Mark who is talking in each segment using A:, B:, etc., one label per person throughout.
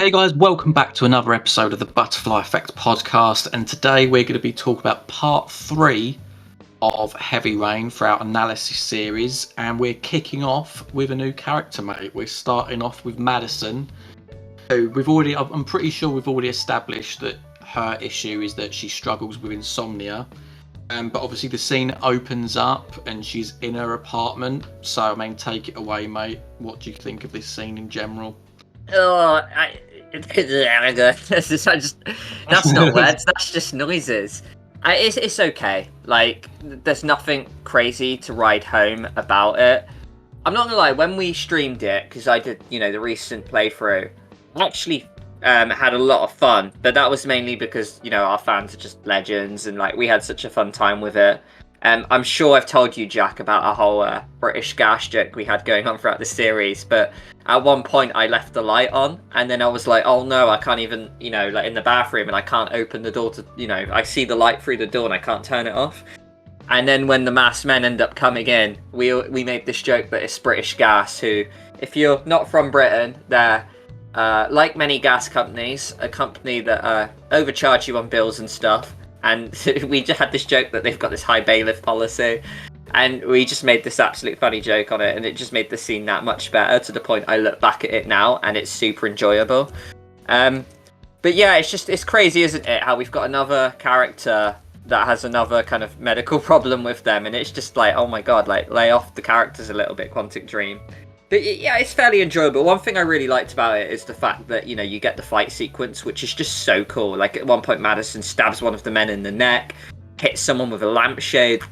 A: Hey guys, welcome back to another episode of the Butterfly Effect podcast, and today we're going to be talking about part 3 of Heavy Rain for our analysis series, and we're kicking off with a new character, mate. We're starting off with Madison, who I'm pretty sure we've already established that her issue is that she struggles with insomnia, but obviously the scene opens up and she's in her apartment, so I mean, take it away, mate. What do you think of this scene in general?
B: That's not words, that's just noises. It's okay. Like, there's nothing crazy to ride home about it. I'm not gonna lie, when we streamed it, because I did, the recent playthrough, I actually had a lot of fun, but that was mainly because, our fans are just legends, and like we had such a fun time with it. I'm sure I've told you, Jack, about a whole British gas joke we had going on throughout the series, but at one point I left the light on, and then I was like, oh no, I can't even, like in the bathroom, and I can't open the door to, I see the light through the door and I can't turn it off. And then when the masked men end up coming in, we made this joke that it's British Gas, who, if you're not from Britain, they're, like many gas companies, a company that overcharge you on bills and stuff. And we just had this joke that they've got this high bailiff policy, and we just made this absolute funny joke on it, and it just made the scene that much better, to the point I look back at it now and it's super enjoyable. But yeah, it's crazy, isn't it, how we've got another character that has another kind of medical problem with them, and it's just like, oh my god, like, lay off the characters a little bit, Quantic Dream. But yeah, it's fairly enjoyable. One thing I really liked about it is the fact that, you get the fight sequence, which is just so cool. Like, at one point, Madison stabs one of the men in the neck, hits someone with a lampshade,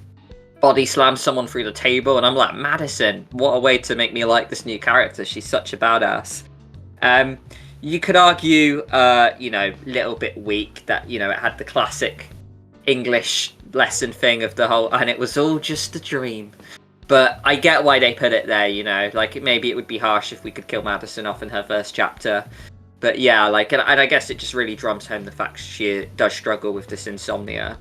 B: body slams someone through the table, and I'm like, Madison, what a way to make me like this new character. She's such a badass. You could argue, little bit weak, that, it had the classic English lesson thing of the whole, and it was all just a dream. But I get why they put it there, like, maybe it would be harsh if we could kill Madison off in her first chapter. But yeah, like, and I guess it just really drums home the fact she does struggle with this insomnia.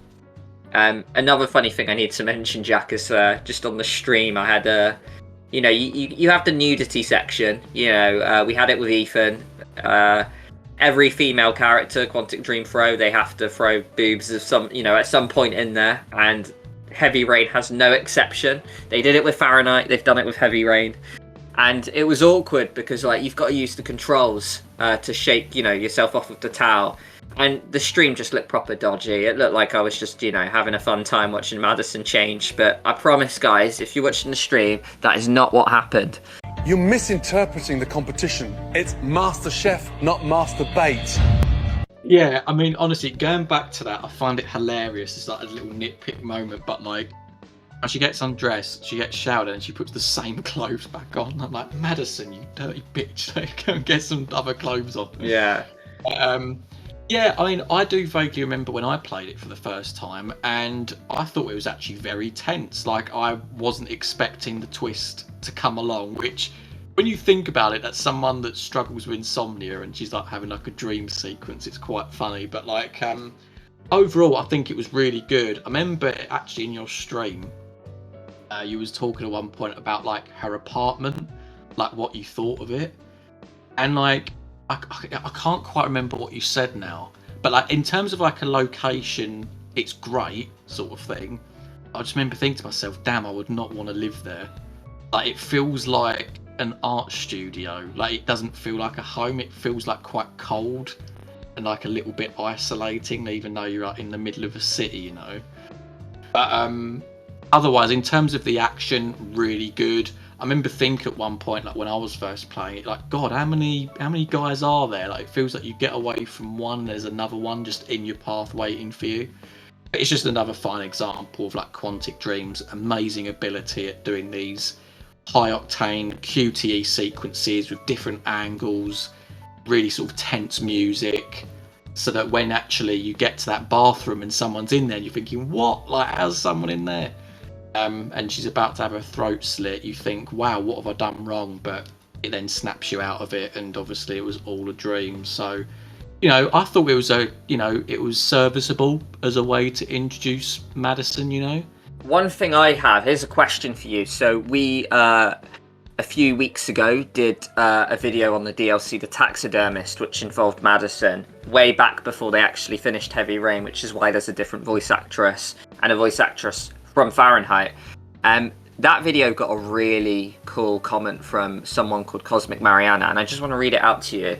B: Another funny thing I need to mention, Jack, is just on the stream, I had you have the nudity section, we had it with Ethan. Every female character, Quantic Dream throw, they have to throw boobs of some, at some point in there, and Heavy Rain has no exception. They did it with Fahrenheit, they've done it with Heavy Rain, and it was awkward because, like, you've got to use the controls to shake, yourself off of the towel, and the stream just looked proper dodgy. It looked like I was just, having a fun time watching Madison change, but I promise, guys, if you're watching the stream, that is not what happened.
C: You're misinterpreting the competition. It's Master Chef, not Master Bait.
A: Yeah, I mean, honestly, going back to that, I find it hilarious. It's like a little nitpick moment, but like, when she gets undressed, she gets showered, and she puts the same clothes back on. I'm like, Madison, you dirty bitch, go and get some other clothes on.
B: Yeah.
A: Yeah, I mean, I do vaguely remember when I played it for the first time, and I thought it was actually very tense. Like, I wasn't expecting the twist to come along, which, when you think about it, that's someone that struggles with insomnia and she's like having like a dream sequence. It's quite funny, but like overall, I think it was really good. I remember actually in your stream, you was talking at one point about like her apartment, like what you thought of it, and like I can't quite remember what you said now, but like in terms of like a location, it's great sort of thing. I just remember thinking to myself, damn, I would not want to live there. Like, it feels like an art studio. Like, it doesn't feel like a home. It feels like quite cold and like a little bit isolating, even though you're like in the middle of a city, But otherwise, in terms of the action, really good. I remember thinking at one point, like when I was first playing it, like, God, how many guys are there? Like, it feels like you get away from one, there's another one just in your path waiting for you. But it's just another fine example of like Quantic Dream's amazing ability at doing these high-octane QTE sequences with different angles, really sort of tense music, so that when actually you get to that bathroom and someone's in there, and you're thinking, what? Like, how's someone in there? And she's about to have her throat slit, you think, wow, what have I done wrong? But it then snaps you out of it, and obviously it was all a dream. So, I thought it was it was serviceable as a way to introduce Madison,
B: One thing I have, here's a question for you. So we a few weeks ago did a video on the DLC The Taxidermist, which involved Madison way back before they actually finished Heavy Rain, which is why there's a different voice actress and a voice actress from Fahrenheit. That video got a really cool comment from someone called Cosmic Mariana, and I just want to read it out to you.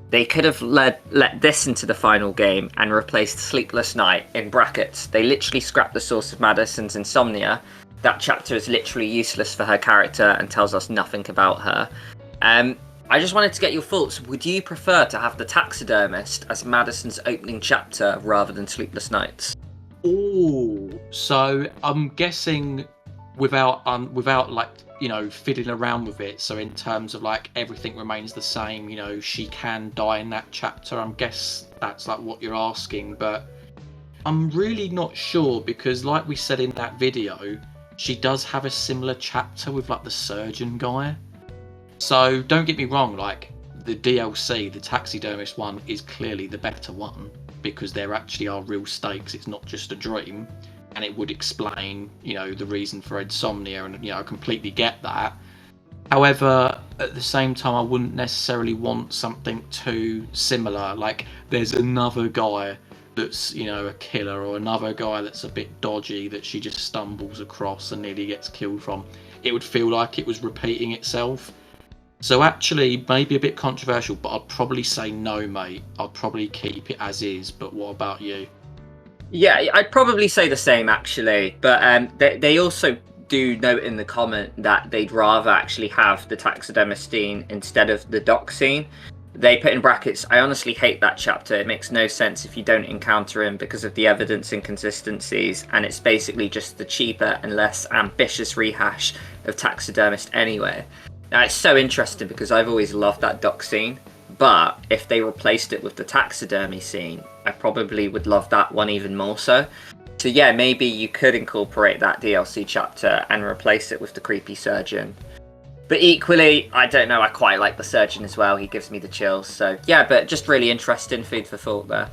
B: They could have let this into the final game and replaced Sleepless Night in brackets. They literally scrapped the source of Madison's insomnia. That chapter is literally useless for her character and tells us nothing about her. I just wanted to get your thoughts. Would you prefer to have The Taxidermist as Madison's opening chapter rather than Sleepless Nights?
A: Oh, so I'm guessing without like, you know, fiddling around with it. So in terms of like everything remains the same, you know, she can die in that chapter. I guess that's like what you're asking, but I'm really not sure because like we said in that video, she does have a similar chapter with like the surgeon guy. So don't get me wrong, like the DLC, the taxidermist one is clearly the better one because there actually are real stakes. It's not just a dream. And it would explain, you know, the reason for insomnia, and, you know, I completely get that. However, at the same time, I wouldn't necessarily want something too similar. Like, there's another guy that's, you know, a killer, or another guy that's a bit dodgy that she just stumbles across and nearly gets killed from. It would feel like it was repeating itself. So actually, maybe a bit controversial, but I'd probably say no, mate. I'd probably keep it as is, but what about you?
B: Yeah, I'd probably say the same actually, but they also do note in the comment that they'd rather actually have the taxidermist scene instead of the dock scene. They put in brackets, I honestly hate that chapter. It makes no sense if you don't encounter him because of the evidence inconsistencies, and it's basically just the cheaper and less ambitious rehash of taxidermist anyway. Now, it's so interesting because I've always loved that dock scene, but if they replaced it with the taxidermy scene, I probably would love that one even more so. So yeah, maybe you could incorporate that DLC chapter and replace it with the creepy surgeon. But equally, I don't know, I quite like the surgeon as well. He gives me the chills. So yeah, but just really interesting, food for thought there.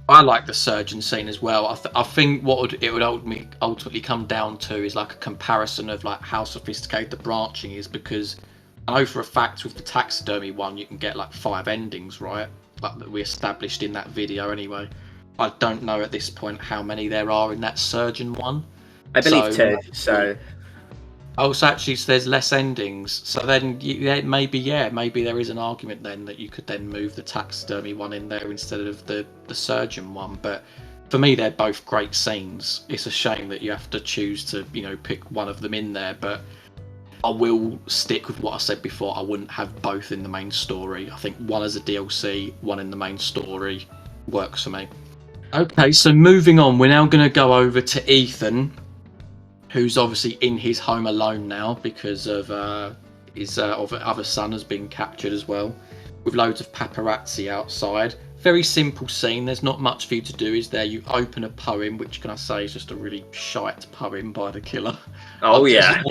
A: I like the surgeon scene as well. I think what it would ultimately come down to is like a comparison of like how sophisticated the branching is, because I know for a fact with the taxidermy one you can get like 5 endings, right? Like that we established in that video anyway. I don't know at this point how many there are in that surgeon one.
B: I believe 2, so...
A: Oh, so actually so there's less endings. So then maybe there is an argument then that you could then move the taxidermy one in there instead of the surgeon one. But for me, they're both great scenes. It's a shame that you have to choose to, you know, pick one of them in there, but I will stick with what I said before. I wouldn't have both in the main story. I think one as a DLC, one in the main story works for me. Okay, so moving on, we're now going to go over to Ethan, who's obviously in his home alone now because of his other son has been captured as well, with loads of paparazzi outside. Very simple scene. There's not much for you to do, is there? You open a poem, which can I say is just a really shite poem by the killer.
B: Oh yeah.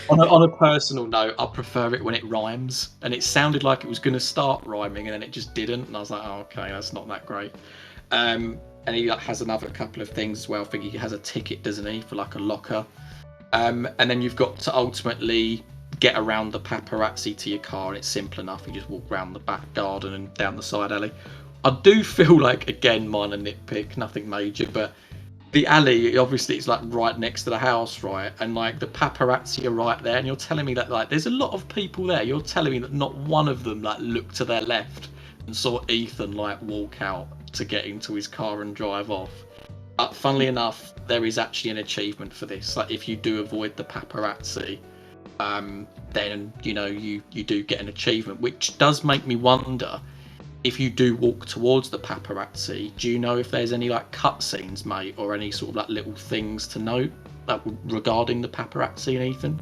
A: On a personal note, I prefer it when it rhymes, and it sounded like it was going to start rhyming, and then it just didn't, and I was like, oh, okay, that's not that great. And he has another couple of things as well. I think he has a ticket, doesn't he, for like a locker. And then you've got to ultimately get around the paparazzi to your car, and it's simple enough. You just walk around the back garden and down the side alley. I do feel like, again, minor nitpick, nothing major, but the alley, obviously, it's like right next to the house, right? And like the paparazzi are right there, and you're telling me that like there's a lot of people there. You're telling me that not one of them like looked to their left and saw Ethan like walk out to get into his car and drive off. Funnily enough, there is actually an achievement for this. Like if you do avoid the paparazzi, then you know you do get an achievement, which does make me wonder. If you do walk towards the paparazzi, do you know if there's any like cutscenes, mate, or any sort of like little things to note regarding the paparazzi and Ethan?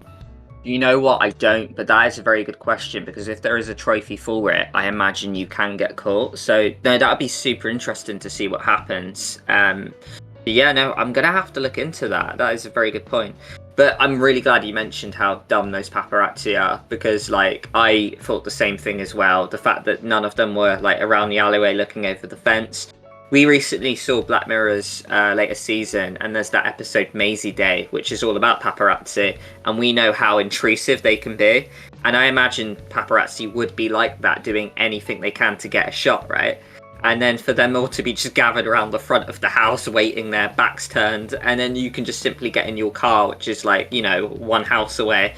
B: You know what? I don't, but that is a very good question, because if there is a trophy for it, I imagine you can get caught. So no, that'd be super interesting to see what happens. But yeah, no, I'm gonna have to look into that. That is a very good point. But I'm really glad you mentioned how dumb those paparazzi are, because like I thought the same thing as well. The fact that none of them were like around the alleyway looking over the fence. we recently saw Black Mirror's latest season, and there's that episode Maisie Day, which is all about paparazzi, and we know how intrusive they can be. And I imagine paparazzi would be like that, doing anything they can to get a shot, right? And then for them all to be just gathered around the front of the house, waiting there, backs turned, and then you can just simply get in your car, which is like, you know, one house away,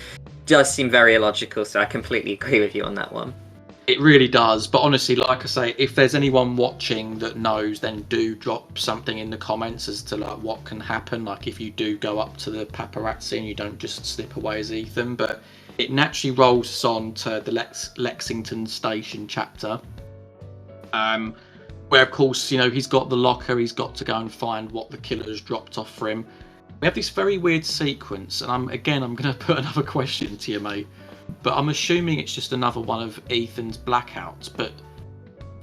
B: does seem very illogical. So I completely agree with you on that one.
A: It really does. But honestly, like I say, if there's anyone watching that knows, then do drop something in the comments as to like what can happen. Like if you do go up to the paparazzi and you don't just slip away as Ethan. But it naturally rolls us on to the Lexington Station chapter. Where of course, you know, he's got the locker, he's got to go and find what the killer's dropped off for him. We have this very weird sequence, and I'm going to put another question to you, mate. But I'm assuming it's just another one of Ethan's blackouts. But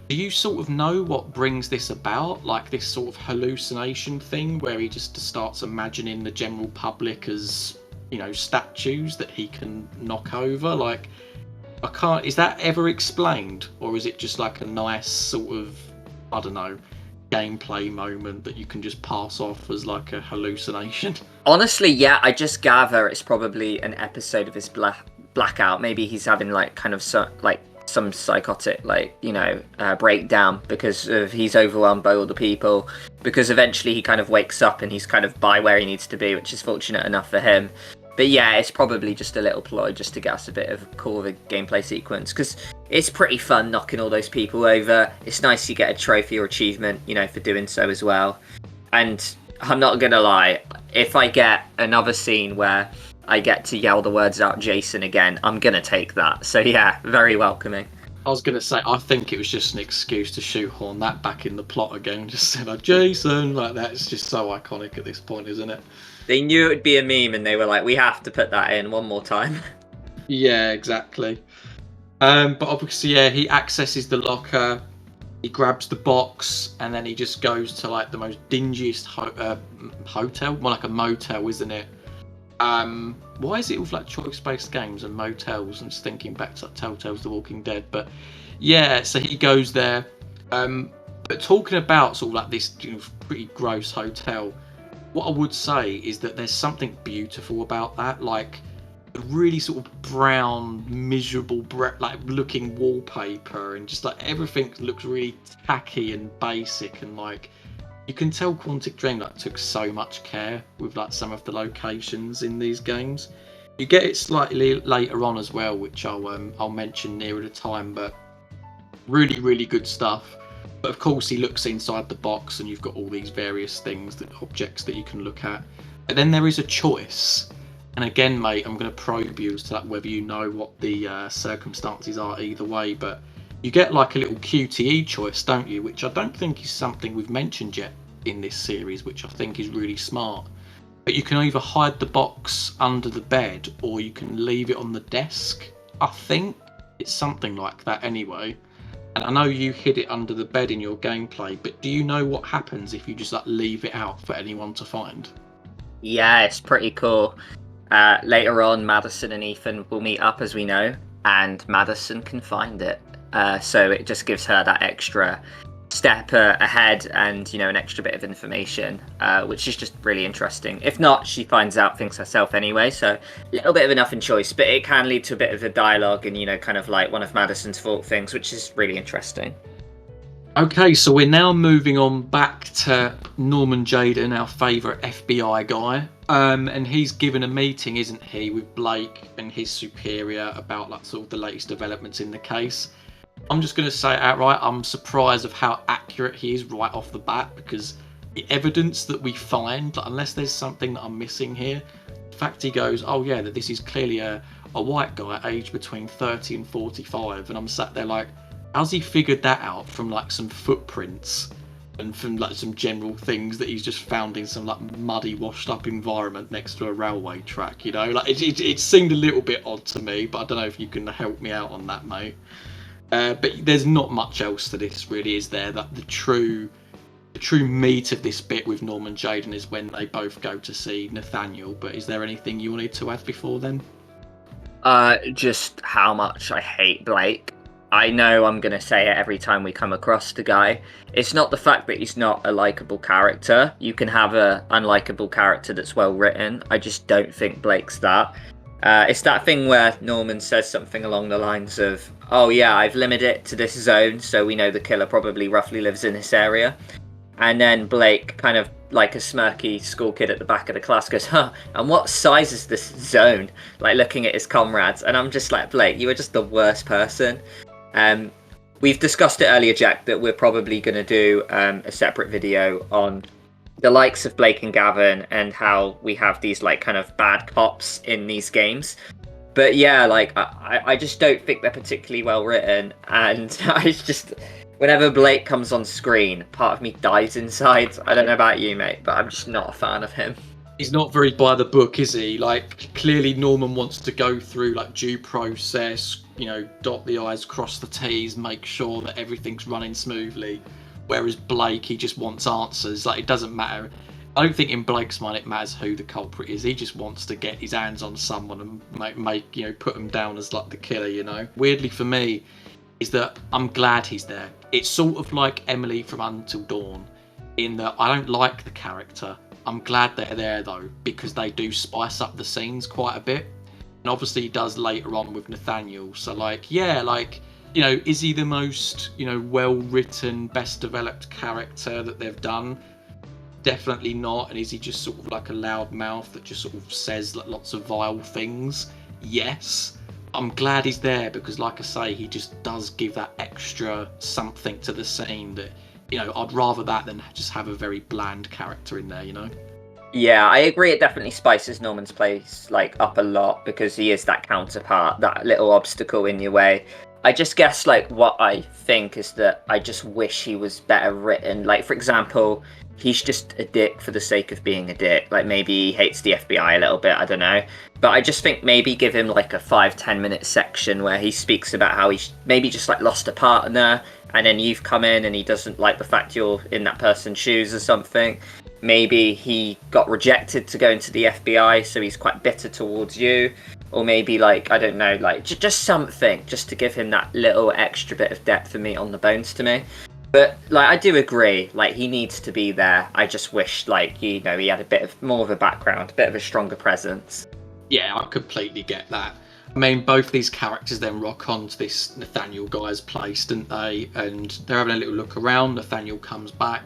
A: do you sort of know what brings this about? Like this sort of hallucination thing where he just starts imagining the general public as, you know, statues that he can knock over? Like, I can't. Is that ever explained, or is it just like a nice sort of, I don't know, gameplay moment that you can just pass off as like a hallucination?
B: Honestly, yeah, I just gather it's probably an episode of his blackout. Maybe he's having like kind of some psychotic, like, you know, breakdown because of he's overwhelmed by all the people. Because eventually he kind of wakes up and he's kind of by where he needs to be, which is fortunate enough for him. But yeah, it's probably just a little ploy just to get us a bit of cool of a gameplay sequence, because it's pretty fun knocking all those people over. It's nice you get a trophy or achievement, you know, for doing so as well. And I'm not gonna lie, if I get another scene where I get to yell the words out Jason again, I'm gonna take that. So yeah, very welcoming.
A: I was going to say, I think it was just an excuse to shoehorn that back in the plot again. Just say like, Jason, like that. It's just so iconic at this point, isn't it?
B: They knew it would be a meme and they were like, we have to put that in one more time.
A: Yeah, exactly. But obviously, yeah, he accesses the locker, he grabs the box, and then he just goes to like the most dingiest hotel, more like a motel, isn't it? Why is it with like choice-based games and motels? I'm just thinking back to like Telltale's The Walking Dead, but yeah, so he goes there. But talking about sort of like this, you know, pretty gross hotel, what I would say is that there's something beautiful about that, like the really sort of brown, miserable, like looking wallpaper, and just like everything looks really tacky and basic, and like you can tell Quantic Dream like took so much care with like some of the locations in these games. You get it slightly later on as well, which I'll mention nearer the time, but really, really good stuff. But of course he looks inside the box and you've got all these various things, objects that you can look at. But then there is a choice. And again, mate, I'm going to probe you as to like whether you know what the circumstances are either way, but you get like a little QTE choice, don't you? Which I don't think is something we've mentioned yet in this series, which I think is really smart. But you can either hide the box under the bed or you can leave it on the desk. I think it's something like that anyway. And I know you hid it under the bed in your gameplay, but do you know what happens if you just like leave it out for anyone to find?
B: Yeah, it's pretty cool. Later on, Madison and Ethan will meet up, as we know, and Madison can find it. So it just gives her that extra step ahead and, you know, an extra bit of information, which is just really interesting. If not, she finds out things herself anyway, so a little bit of enough in choice, but it can lead to a bit of a dialogue and, you know, kind of like one of Madison's fault things, which is really interesting.
A: Okay, so we're now moving on back to Norman Jayden, our favourite FBI guy. And he's given a meeting, isn't he, with Blake and his superior about like sort of the latest developments in the case. I'm just going to say it outright, I'm surprised of how accurate he is right off the bat, because the evidence that we find, like, unless there's something that I'm missing here, the fact he goes, oh yeah, that this is clearly a white guy aged between 30 and 45, and I'm sat there like, how's he figured that out from like some footprints and from like some general things that he's just found in some like muddy, washed up environment next to a railway track, you know? Like it seemed a little bit odd to me, but I don't know if you can help me out on that, mate. But there's not much else to this, really, is there? That the true meat of this bit with Norman Jayden is when they both go to see Nathaniel. But is there anything you wanted to add before then?
B: Just how much I hate Blake. I know I'm going to say it every time we come across the guy. It's not the fact that he's not a likable character. You can have a unlikable character that's well written. I just don't think Blake's that. It's that thing where Norman says something along the lines of, oh yeah, I've limited it to this zone, so we know the killer probably roughly lives in this area. And then Blake, kind of like a smirky school kid at the back of the class, goes, huh, and what size is this zone? Like looking at his comrades. And I'm just like, Blake, you are just the worst person. We've discussed it earlier, Jack, that we're probably going to do a separate video on the likes of Blake and Gavin and how we have these like kind of bad cops in these games. But yeah, like I just don't think they're particularly well written, and I just, whenever Blake comes on screen, part of me dies inside. I don't know about you, mate, but I'm just not a fan of him.
A: He's not very by the book, is he? Like, clearly Norman wants to go through like due process, you know, dot the I's, cross the T's, make sure that everything's running smoothly. Whereas Blake, he just wants answers. Like, it doesn't matter. I don't think in Blake's mind it matters who the culprit is. He just wants to get his hands on someone and make you know, put him down as like the killer, you know. Weirdly for me, is that I'm glad he's there. It's sort of like Emily from Until Dawn, in that I don't like the character. I'm glad they're there though, because they do spice up the scenes quite a bit. And obviously he does later on with Nathaniel. So like, yeah, like, you know, is he the most, you know, well-written, best developed character that they've done? Definitely not. And is he just sort of like a loud mouth that just sort of says like lots of vile things? Yes. I'm glad he's there because, like I say, he just does give that extra something to the scene that, you know, I'd rather that than just have a very bland character in there, you know?
B: Yeah, I agree. It definitely spices Norman's place like up a lot because he is that counterpart, that little obstacle in your way. I just guess like what I think is that I just wish he was better written. Like, for example, he's just a dick for the sake of being a dick. Like, maybe he hates the FBI a little bit, I don't know. But I just think maybe give him like a 5-10 minute section where he speaks about how he's maybe just like lost a partner, and then you've come in and he doesn't like the fact you're in that person's shoes or something. Maybe he got rejected to go into the FBI, so he's quite bitter towards you. Or maybe, like, I don't know, like, just something, just to give him that little extra bit of depth and meat on the bones to me. But, like, I do agree, like, he needs to be there. I just wish, like, you know, he had a bit of more of a background, a bit of a stronger presence.
A: Yeah, I completely get that. I mean, both these characters then rock on to this Nathaniel guy's place, don't they? And they're having a little look around. Nathaniel comes back,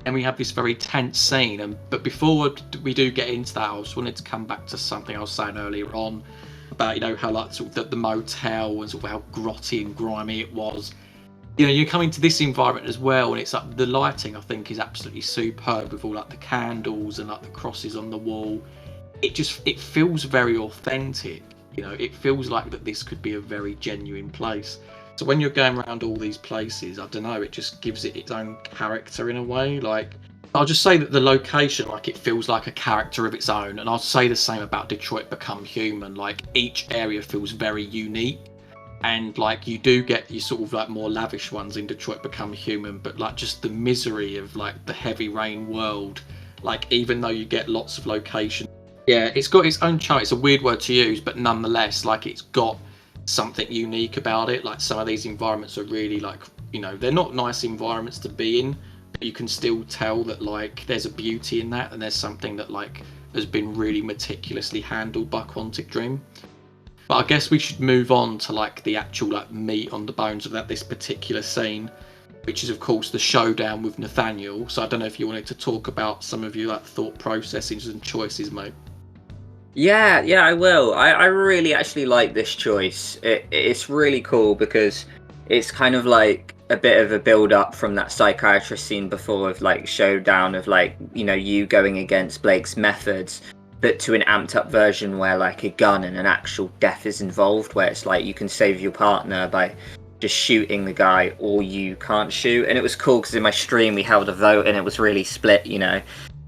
A: and we have this very tense scene. But before we do get into that, I just wanted to come back to something I was saying earlier on about, you know, how like sort of the motel and sort of how grotty and grimy it was. You know, you come into this environment as well, and it's like the lighting, I think, is absolutely superb with all like the candles and like the crosses on the wall. It feels very authentic. You know, it feels like that this could be a very genuine place. So when you're going around all these places, I don't know, it just gives it its own character in a way. Like, I'll just say that the location, like, it feels like a character of its own. And I'll say the same about Detroit Become Human. Like, each area feels very unique. And, like, you do get your sort of, like, more lavish ones in Detroit Become Human. But, like, just the misery of, like, the heavy rain world. Like, even though you get lots of locations. Yeah, it's got its own charm. It's a weird word to use, but nonetheless, like, it's got something unique about it. Like, some of these environments are really, like, you know, they're not nice environments to be in, but you can still tell that, like, there's a beauty in that, and there's something that, like, has been really meticulously handled by Quantic Dream. But I guess we should move on to, like, the actual, like, meat on the bones of this particular scene, which is, of course, the showdown with Nathaniel. So I don't know if you wanted to talk about some of your, like, thought processes and choices, mate.
B: Yeah, I will. I really actually like this choice. It's really cool because it's kind of like a bit of a build up from that psychiatrist scene before of like showdown of like, you know, you going against Blake's methods, but to an amped up version where like a gun and an actual death is involved, where it's like you can save your partner by just shooting the guy or you can't shoot. And it was cool because in my stream we held a vote and it was really split, you know.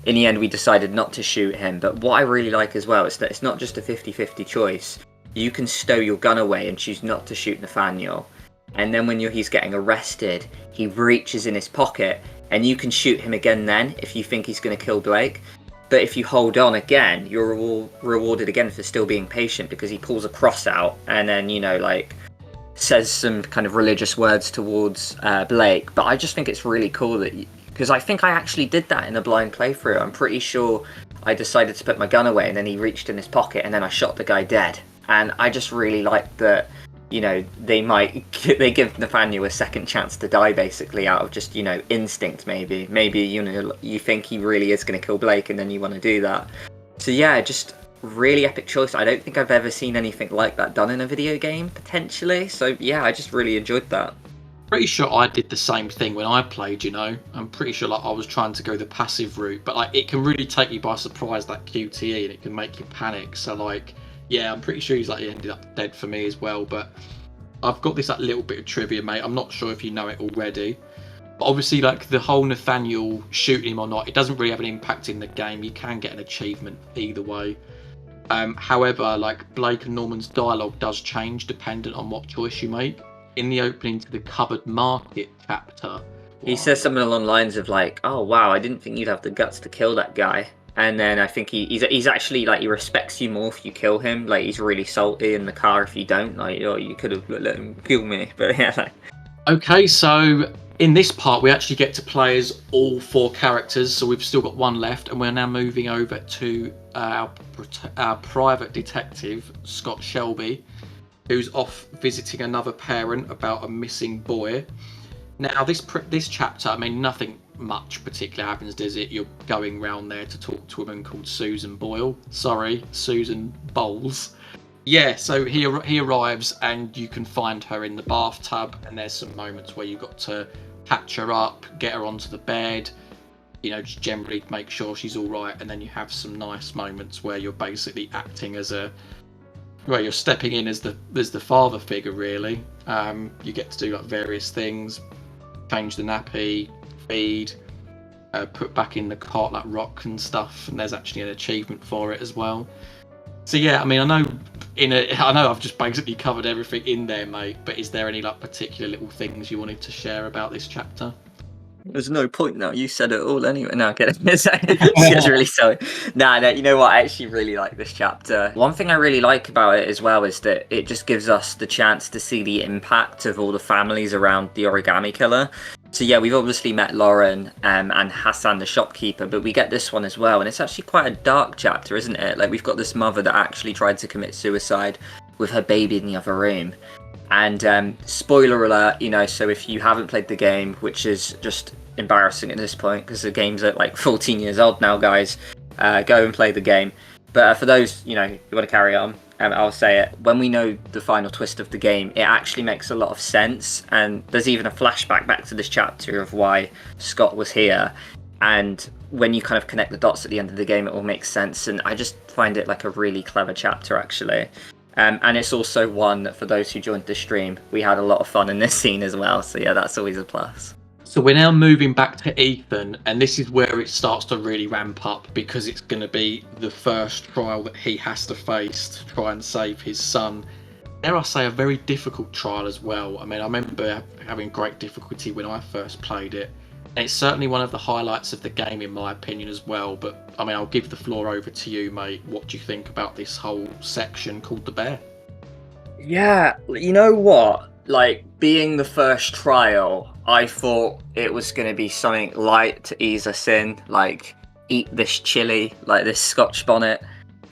B: In the end, we decided not to shoot him. But what I really like as well is that it's not just a 50-50 choice. You can stow your gun away and choose not to shoot Nathaniel. And then when he's getting arrested, he reaches in his pocket and you can shoot him again then if you think he's going to kill Blake. But if you hold on again, you're rewarded again for still being patient because he pulls a cross out and then, you know, like, says some kind of religious words towards Blake. But I just think it's really cool that, because I think I actually did that in a blind playthrough. I'm pretty sure I decided to put my gun away and then he reached in his pocket and then I shot the guy dead. And I just really like that, you know, they give Nathaniel a second chance to die, basically, out of just, you know, instinct, maybe. Maybe, you know, you think he really is going to kill Blake and then you want to do that. So yeah, just really epic choice. I don't think I've ever seen anything like that done in a video game, potentially. So yeah, I just really enjoyed that.
A: Pretty sure I did the same thing when I played, you know. I'm pretty sure like I was trying to go the passive route, but like it can really take you by surprise, that QTE, and it can make you panic. So like, yeah, I'm pretty sure he's like ended up dead for me as well. But I've got this like little bit of trivia, mate. I'm not sure if you know it already, but obviously like the whole Nathaniel shooting him or not, it doesn't really have an impact in the game. You can get an achievement either way. However, like Blake and Norman's dialogue does change dependent on what choice you make. In the opening to the Covered Market chapter,
B: he says something along the lines of like, "Oh wow, I didn't think you'd have the guts to kill that guy." And then I think he's actually like, he respects you more if you kill him. Like he's really salty in the car if you don't. Like, oh, you could have let him kill me. But yeah. Like...
A: Okay, so in this part we actually get to play as all 4 characters. So we've still got one left, and we're now moving over to our private detective Scott Shelby, who's off visiting another parent about a missing boy. Now, this chapter, I mean, nothing much particular happens, does it? You're going round there to talk to a woman called Susan Boyle. Sorry, Susan Bowles. Yeah, so he arrives and you can find her in the bathtub, and there's some moments where you've got to patch her up, get her onto the bed, you know, just generally make sure she's all right, and then you have some nice moments where you're basically acting as you're stepping in as the father figure, really. You get to do like various things, change the nappy, feed, put back in the cot like rock and stuff, and there's actually an achievement for it as well. So yeah, I mean, I know I've just basically covered everything in there, mate, but is there any like particular little things you wanted to share about this chapter?
B: There's no point now. You said it all anyway. No, I'm kidding. It's really sorry. No, you know what? I actually really like this chapter. One thing I really like about it as well is that it just gives us the chance to see the impact of all the families around the origami killer. So yeah, we've obviously met Lauren and Hassan the shopkeeper, but we get this one as well, and it's actually quite a dark chapter, isn't it? Like, we've got this mother that actually tried to commit suicide with her baby in the other room. And spoiler alert, you know, so if you haven't played the game, which is just embarrassing at this point because the game's at like 14 years old now, guys, go and play the game. But for those, you know, who want to carry on, I'll say it. When we know the final twist of the game, it actually makes a lot of sense. And there's even a flashback back to this chapter of why Scott was here. And when you kind of connect the dots at the end of the game, it all makes sense. And I just find it like a really clever chapter, actually. And it's also one that, for those who joined the stream, we had a lot of fun in this scene as well. So yeah, that's always a plus.
A: So we're now moving back to Ethan, and this is where it starts to really ramp up, because it's going to be the first trial that he has to face to try and save his son. Dare I say, a very difficult trial as well. I mean, I remember having great difficulty when I first played it. And it's certainly one of the highlights of the game, in my opinion, as well. But, I mean, I'll give the floor over to you, mate. What do you think about this whole section called The Bear?
B: Yeah, you know what? Like, being the first trial, I thought it was going to be something light to ease us in. Like, eat this chili, like this Scotch bonnet,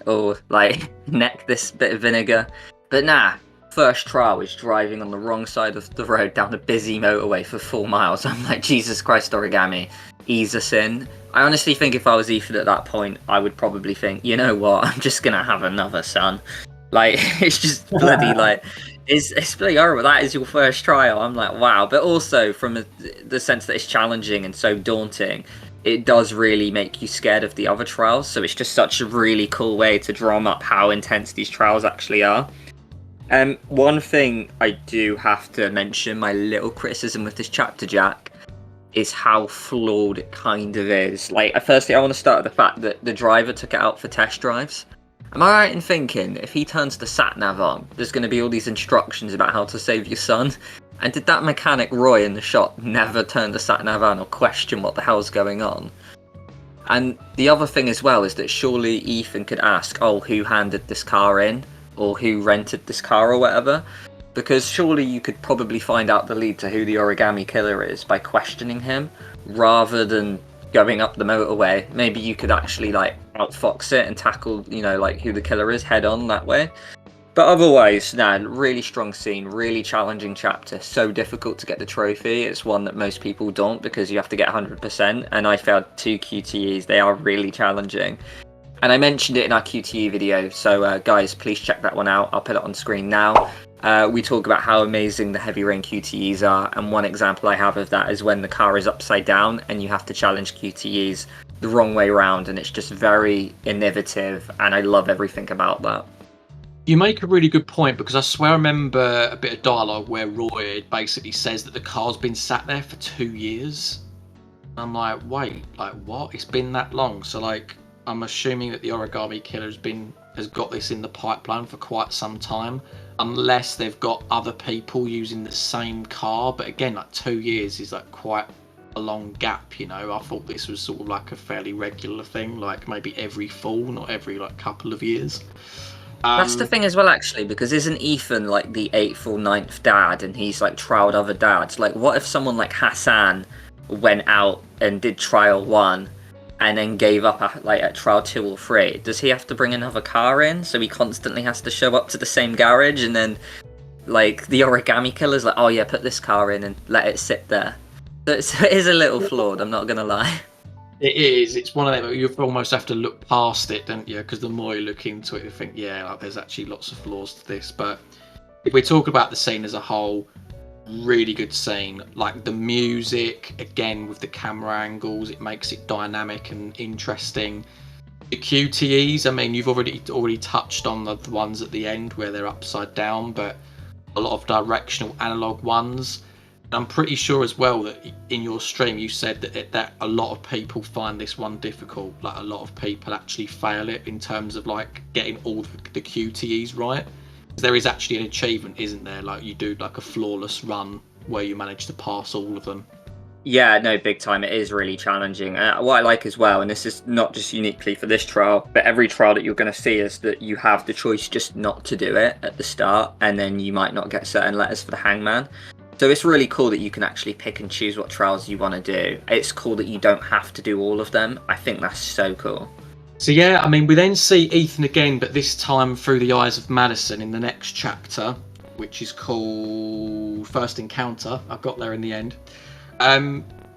B: or, like, neck this bit of vinegar. But nah. First trial is driving on the wrong side of the road down a busy motorway for 4 miles. I'm like, Jesus Christ, origami, ease us in. I honestly think if I was Ethan at that point, I would probably think, you know what, I'm just gonna have another son. Like, it's just bloody, like, it's bloody horrible. That is your first trial. I'm like, wow. But also from the sense that it's challenging and so daunting, it does really make you scared of the other trials. So it's just such a really cool way to drum up how intense these trials actually are. One thing I do have to mention, my little criticism with this chapter, Jack, is how flawed it kind of is. Like, firstly, I want to start with the fact that the driver took it out for test drives. Am I right in thinking, if he turns the sat-nav on, there's going to be all these instructions about how to save your son? And did that mechanic Roy in the shop never turn the sat-nav on or question what the hell's going on? And the other thing as well is that surely Ethan could ask, oh, who handed this car in? Or who rented this car or whatever. Because surely you could probably find out the lead to who the origami killer is by questioning him, rather than going up the motorway. Maybe you could actually like outfox it and tackle, like who the killer is head on that way. But otherwise, really strong scene, really challenging chapter. So difficult to get the trophy. It's one that most people don't because you have to get 100%. And I failed 2 QTEs. They are really challenging. And I mentioned it in our QTE video. So guys, please check that one out. I'll put it on screen now. We talk about how amazing the Heavy Rain QTEs are. And one example I have of that is when the car is upside down and you have to challenge QTEs the wrong way around. And it's just very innovative. And I love everything about that.
A: You make a really good point, because I swear I remember a bit of dialogue where Roy basically says that the car's been sat there for 2 years. I'm like, wait, like what? It's been that long? So like, I'm assuming that the origami killer has got this in the pipeline for quite some time, unless they've got other people using the same car. But again, like 2 years is like quite a long gap, I thought this was sort of like a fairly regular thing, like maybe every fall, not every like couple of years.
B: That's the thing as well, actually, because isn't Ethan like the 8th or 9th dad, and he's like trialed other dads? Like, what if someone like Hassan went out and did trial 1 and then gave up at trial 2 or 3? Does he have to bring another car in, so he constantly has to show up to the same garage? And then like the origami killer's like, oh yeah, put this car in and let it sit there. So it is a little flawed, I'm not gonna lie.
A: It is. It's one of them. You almost have to look past it, don't you? Because the more you look into it, you think, yeah, like, there's actually lots of flaws to this. But if we talk about the scene as a whole, really good scene. Like the music, again with the camera angles, it makes it dynamic and interesting. The QTEs, I mean, you've already touched on the ones at the end where they're upside down, but a lot of directional analog ones. I'm pretty sure as well that in your stream you said that a lot of people find this one difficult. Like a lot of people actually fail it in terms of like getting all the QTEs right. There is actually an achievement, isn't there? Like you do like a flawless run where you manage to pass all of them.
B: Yeah, no, big time. It is really challenging. What I like as well, and this is not just uniquely for this trial, but every trial that you're going to see, is that you have the choice just not to do it at the start, and then you might not get certain letters for the hangman. So it's really cool that you can actually pick and choose what trials you want to do. It's cool that you don't have to do all of them. I think that's so cool.
A: So yeah, I mean, we then see Ethan again, but this time through the eyes of Madison in the next chapter, which is called First Encounter. I got there in the end.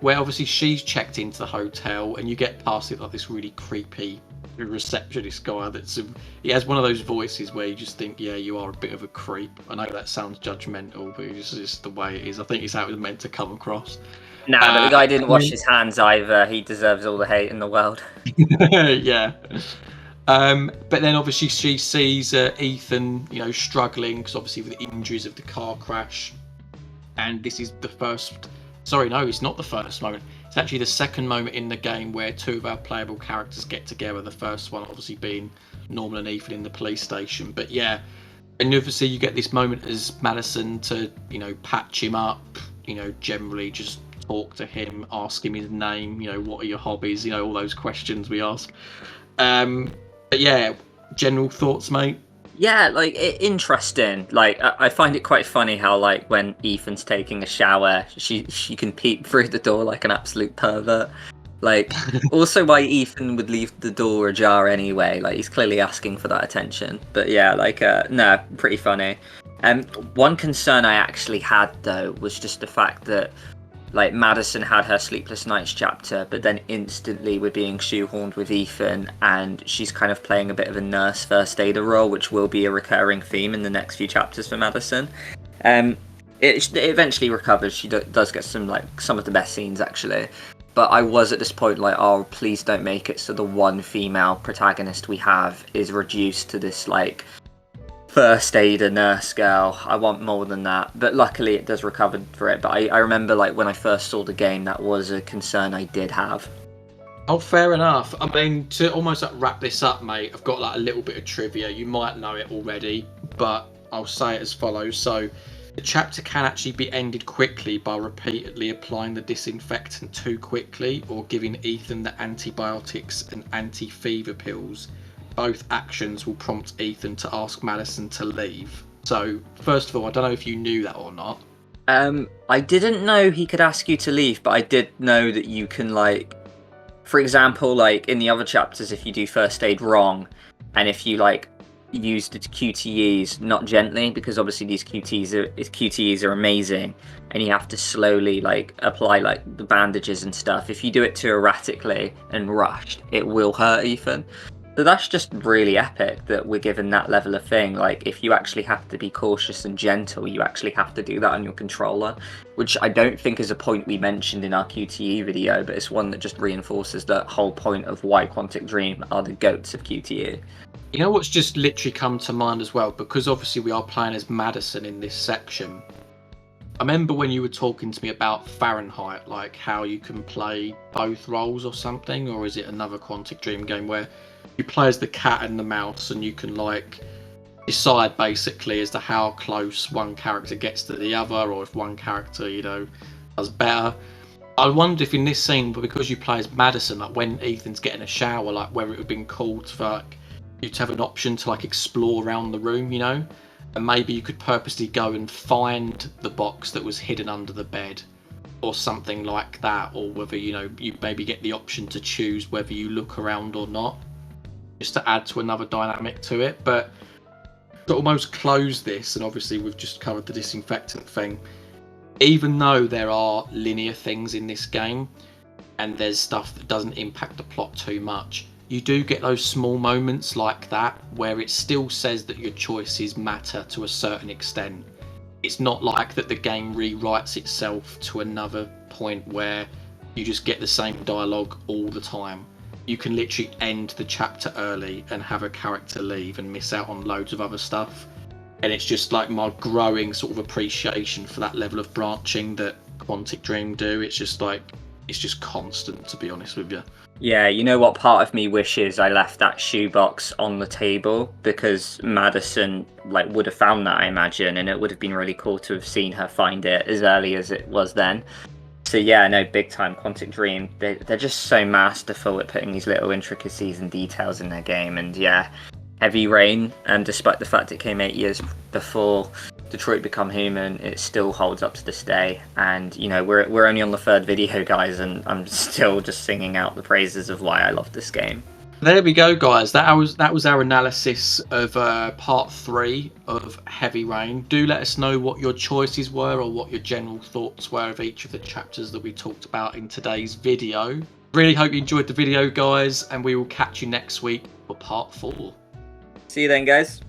A: Where obviously she's checked into the hotel, and you get past it like this really creepy receptionist guy he has one of those voices where you just think, yeah, you are a bit of a creep. I know that sounds judgmental, but it's just the way it is. I think it's how it was meant to come across.
B: Nah, but the guy didn't wash his hands either. He deserves all the hate in the world.
A: Yeah. But then obviously she sees Ethan, struggling because obviously with the injuries of the car crash, and this is the first. Sorry, no, it's not the first moment. It's actually the second moment in the game where 2 of our playable characters get together. The first one obviously being Norman and Ethan in the police station. But yeah, and obviously you get this moment as Madison to, patch him up, generally just talk to him, ask him his name, what are your hobbies, all those questions we ask. But yeah, general thoughts, mate?
B: Yeah, like, interesting. Like, I find it quite funny how, like, when Ethan's taking a shower, she can peep through the door like an absolute pervert. Like, also why Ethan would leave the door ajar anyway. Like, he's clearly asking for that attention. But yeah, like, no, pretty funny. One concern I actually had, though, was just the fact that, like, Madison had her Sleepless Nights chapter, but then instantly we're being shoehorned with Ethan, and she's kind of playing a bit of a nurse first aider role, which will be a recurring theme in the next few chapters for Madison. It eventually recovers. She does get some of the best scenes, actually. But I was at this point like, oh, please don't make it so the one female protagonist we have is reduced to this, like, first aider nurse girl. I want more than that, but luckily it does recover for it. But I remember, like, when I first saw the game, that was a concern I did have.
A: Oh, fair enough. I mean, to almost wrap this up, mate, I've got like a little bit of trivia. You might know it already, but I'll say it as follows. So the chapter can actually be ended quickly by repeatedly applying the disinfectant too quickly or giving Ethan the antibiotics and anti-fever pills. Both actions will prompt Ethan to ask Madison to leave. So, first of all, I don't know if you knew that or not.
B: I didn't know he could ask you to leave, but I did know that you can, like, for example, like in the other chapters, if you do first aid wrong, and if you like use the QTEs not gently, because obviously these QTEs are amazing, and you have to slowly like apply like the bandages and stuff. If you do it too erratically and rushed, it will hurt Ethan. So that's just really epic that we're given that level of thing. Like, if you actually have to be cautious and gentle, you actually have to do that on your controller, which I don't think is a point we mentioned in our QTE video, but it's one that just reinforces the whole point of why Quantic Dream are the goats of QTE.
A: You know what's just literally come to mind as well, because obviously we are playing as Madison in this section. I remember when you were talking to me about Fahrenheit, like how you can play both roles or something, or is it another Quantic Dream game where you play as the cat and the mouse, and you can like decide basically as to how close one character gets to the other, or if one character, you know, does better. I wonder if in this scene, because you play as Madison, like when Ethan's getting a shower, like whether it would have been cool for like, you to have an option to like explore around the room, you know, and maybe you could purposely go and find the box that was hidden under the bed or something like that, or whether, you know, you maybe get the option to choose whether you look around or not, just to add to another dynamic to it. But to almost close this, and obviously we've just covered the disinfectant thing, even though there are linear things in this game and there's stuff that doesn't impact the plot too much, you do get those small moments like that where it still says that your choices matter to a certain extent. It's not like that the game rewrites itself to another point where you just get the same dialogue all the time. You can literally end the chapter early and have a character leave and miss out on loads of other stuff. And it's just like my growing sort of appreciation for that level of branching that Quantic Dream do. It's just like, it's just constant, to be honest with you.
B: Yeah, you know what part of me wishes I left that shoebox on the table, because Madison like would have found that, I imagine, and it would have been really cool to have seen her find it as early as it was then. So yeah, no, big time Quantic Dream. They're just so masterful at putting these little intricacies and details in their game. And yeah, Heavy Rain, and despite the fact it came 8 years before Detroit Become Human, it still holds up to this day. And you know, we're only on the third video, guys, and I'm still just singing out the praises of why I love this game.
A: There we go, guys. That was our analysis of part 3 of Heavy Rain. Do let us know what your choices were, or what your general thoughts were of each of the chapters that we talked about in today's video. Really hope you enjoyed the video, guys, and we will catch you next week for part 4.
B: See you then, guys.